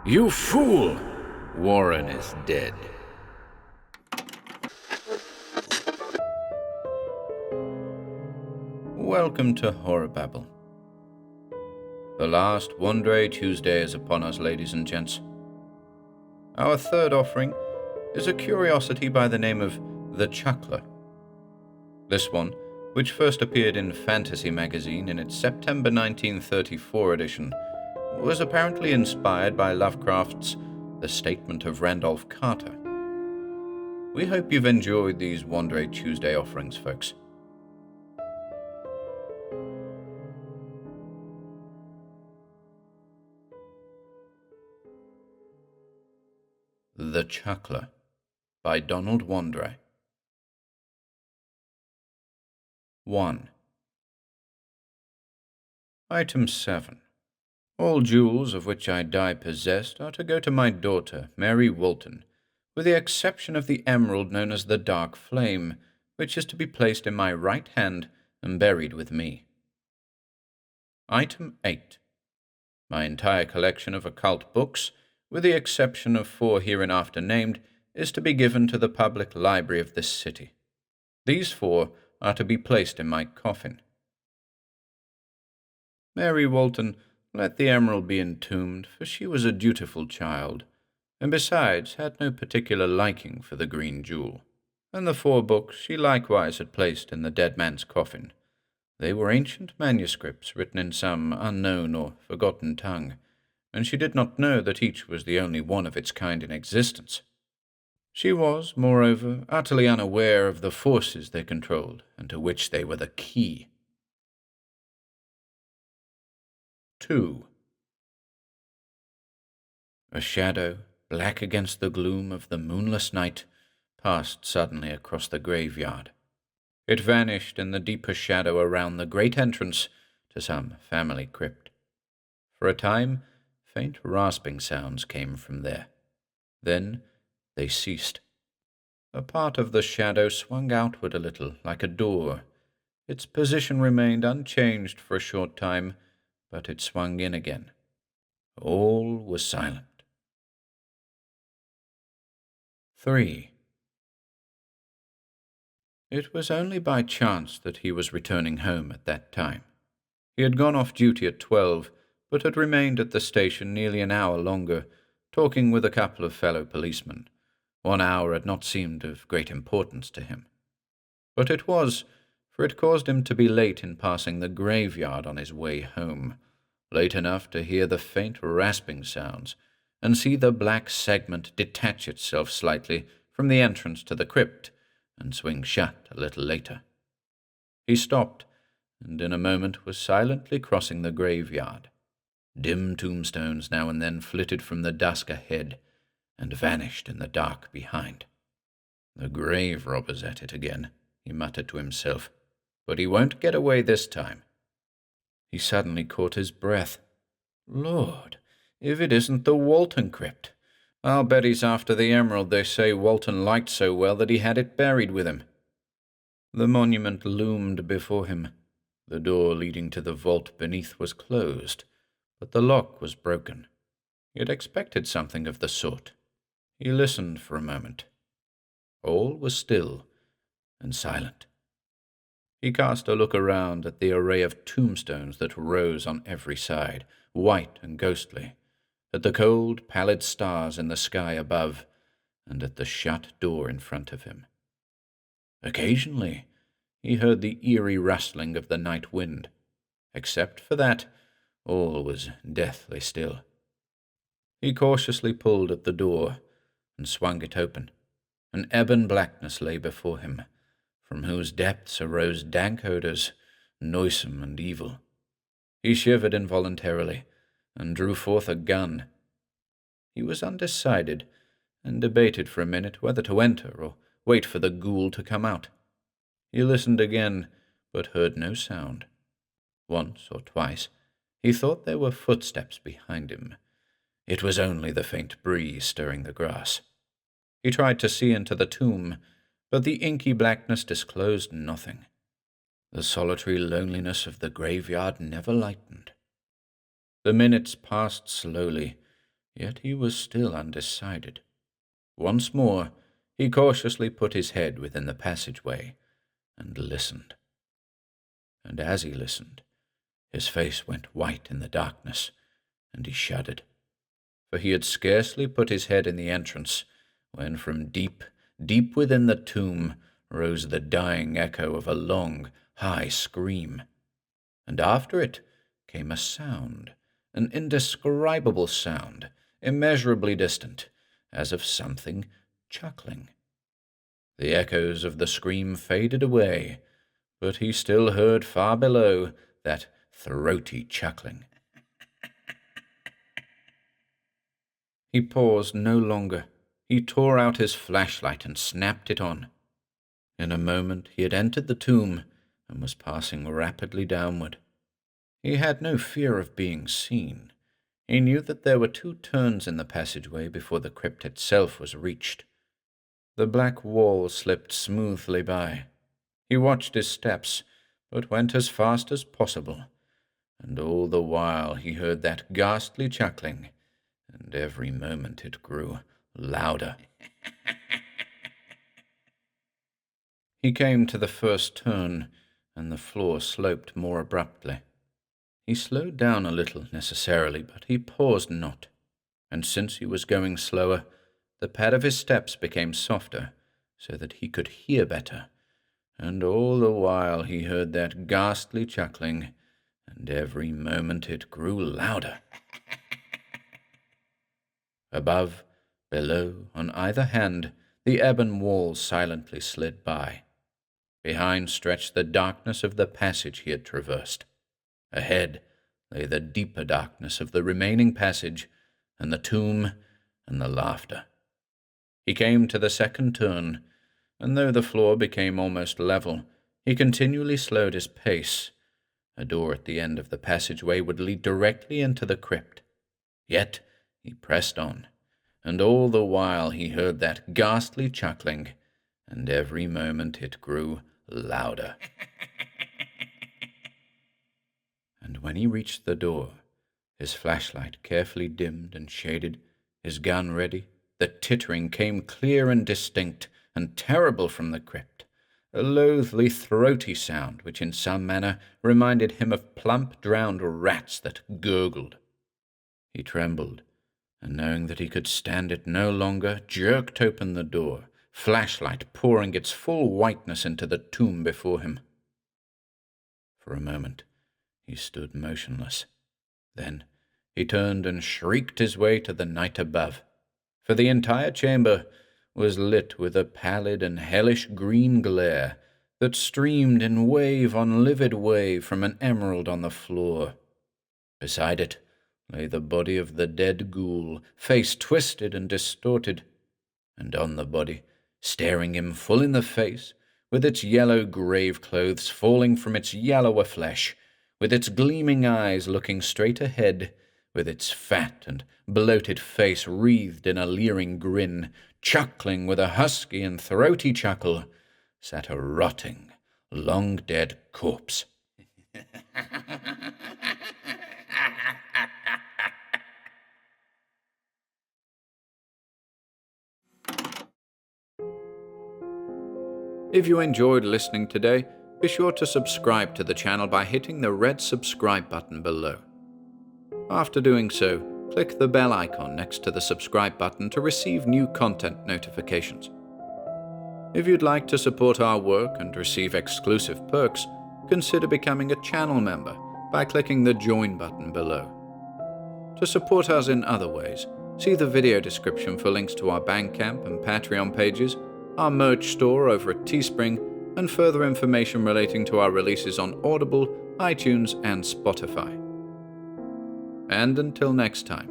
You fool! Warren is dead. Welcome to HorrorBabble. The last Wandrei Tuesday is upon us, ladies and gents. Our third offering is a curiosity by the name of the Chuckler. This one, which first appeared in Fantasy magazine in its September 1934 edition, was apparently inspired by Lovecraft's The Statement of Randolph Carter. We hope you've enjoyed these Wandrei Tuesday offerings, folks. The Chuckler by Donald Wandrei. 1. Item 7. All jewels of which I die possessed are to go to my daughter, Mary Walton, with the exception of the emerald known as the Dark Flame, which is to be placed in my right hand and buried with me. Item 8. My entire collection of occult books, with the exception of 4 hereinafter named, is to be given to the public library of this city. These 4 are to be placed in my coffin. Mary Walton, let the emerald be entombed, for she was a dutiful child, and besides had no particular liking for the green jewel. And the 4 books she likewise had placed in the dead man's coffin. They were ancient manuscripts written in some unknown or forgotten tongue, and she did not know that each was the only one of its kind in existence. She was, moreover, utterly unaware of the forces they controlled, and to which they were the key. 2. A shadow, black against the gloom of the moonless night, passed suddenly across the graveyard. It vanished in the deeper shadow around the great entrance to some family crypt. For a time, faint rasping sounds came from there. Then they ceased. A part of the shadow swung outward a little, like a door. Its position remained unchanged for a short time, but it swung in again. All was silent. 3. It was only by chance that he was returning home at that time. He had gone off duty at 12, but had remained at the station nearly an hour longer, talking with a couple of fellow policemen. 1 hour had not seemed of great importance to him. But it was, for it caused him to be late in passing the graveyard on his way home, late enough to hear the faint rasping sounds, and see the black segment detach itself slightly from the entrance to the crypt, and swing shut a little later. He stopped, and in a moment was silently crossing the graveyard. Dim tombstones now and then flitted from the dusk ahead, and vanished in the dark behind. The grave robber's at it again, he muttered to himself, but he won't get away this time. He suddenly caught his breath. Lord, if it isn't the Walton crypt! I'll bet he's after the emerald they say Walton liked so well that he had it buried with him. The monument loomed before him. The door leading to the vault beneath was closed, but the lock was broken. He had expected something of the sort. He listened for a moment. All was still and silent. He cast a look around at the array of tombstones that rose on every side, white and ghostly, at the cold, pallid stars in the sky above, and at the shut door in front of him. Occasionally, he heard the eerie rustling of the night wind. Except for that, all was deathly still. He cautiously pulled at the door and swung it open. An ebon blackness lay before him, from whose depths arose dank odors, noisome and evil. He shivered involuntarily, and drew forth a gun. He was undecided, and debated for a minute whether to enter or wait for the ghoul to come out. He listened again, but heard no sound. Once or twice he thought there were footsteps behind him. It was only the faint breeze stirring the grass. He tried to see into the tomb, but the inky blackness disclosed nothing. The solitary loneliness of the graveyard never lightened. The minutes passed slowly. Yet he was still undecided. Once more, he cautiously put his head within the passageway and listened. And as he listened, his face went white in the darkness, and he shuddered. For he had scarcely put his head in the entrance when from deep, deep within the tomb rose the dying echo of a long, high scream. And after it came a sound, an indescribable sound, immeasurably distant, as of something chuckling. The echoes of the scream faded away, but he still heard far below that throaty chuckling. He paused no longer. He tore out his flashlight and snapped it on. In a moment he had entered the tomb and was passing rapidly downward. He had no fear of being seen. He knew that there were 2 turns in the passageway before the crypt itself was reached. The black wall slipped smoothly by. He watched his steps, but went as fast as possible, and all the while he heard that ghastly chuckling, and every moment it grew louder. He came to the first turn, and the floor sloped more abruptly. He slowed down a little necessarily, but he paused not, and since he was going slower, the pad of his steps became softer, so that he could hear better, and all the while he heard that ghastly chuckling, and every moment it grew louder. Above, below, on either hand, the ebon walls silently slid by. Behind stretched the darkness of the passage he had traversed. Ahead lay the deeper darkness of the remaining passage, and the tomb, and the laughter. He came to the second turn, and though the floor became almost level, he continually slowed his pace. A door at the end of the passageway would lead directly into the crypt. Yet he pressed on, and all the while he heard that ghastly chuckling, and every moment it grew louder. And when he reached the door, his flashlight carefully dimmed and shaded, his gun ready, the tittering came clear and distinct and terrible from the crypt, a loathly, throaty sound which in some manner reminded him of plump, drowned rats that gurgled. He trembled, and knowing that he could stand it no longer, jerked open the door, flashlight pouring its full whiteness into the tomb before him. For a moment he stood motionless. Then he turned and shrieked his way to the night above, for the entire chamber was lit with a pallid and hellish green glare that streamed in wave on livid wave from an emerald on the floor. Beside it lay the body of the dead ghoul, face twisted and distorted, and on the body, staring him full in the face, with its yellow grave clothes falling from its yellower flesh, with its gleaming eyes looking straight ahead, with its fat and bloated face wreathed in a leering grin, chuckling with a husky and throaty chuckle, sat a rotting, long-dead corpse. If you enjoyed listening today, be sure to subscribe to the channel by hitting the red subscribe button below. After doing so, click the bell icon next to the subscribe button to receive new content notifications. If you'd like to support our work and receive exclusive perks, consider becoming a channel member by clicking the join button below. To support us in other ways, see the video description for links to our Bandcamp and Patreon pages, our merch store over at Teespring, and further information relating to our releases on Audible, iTunes, and Spotify. And until next time,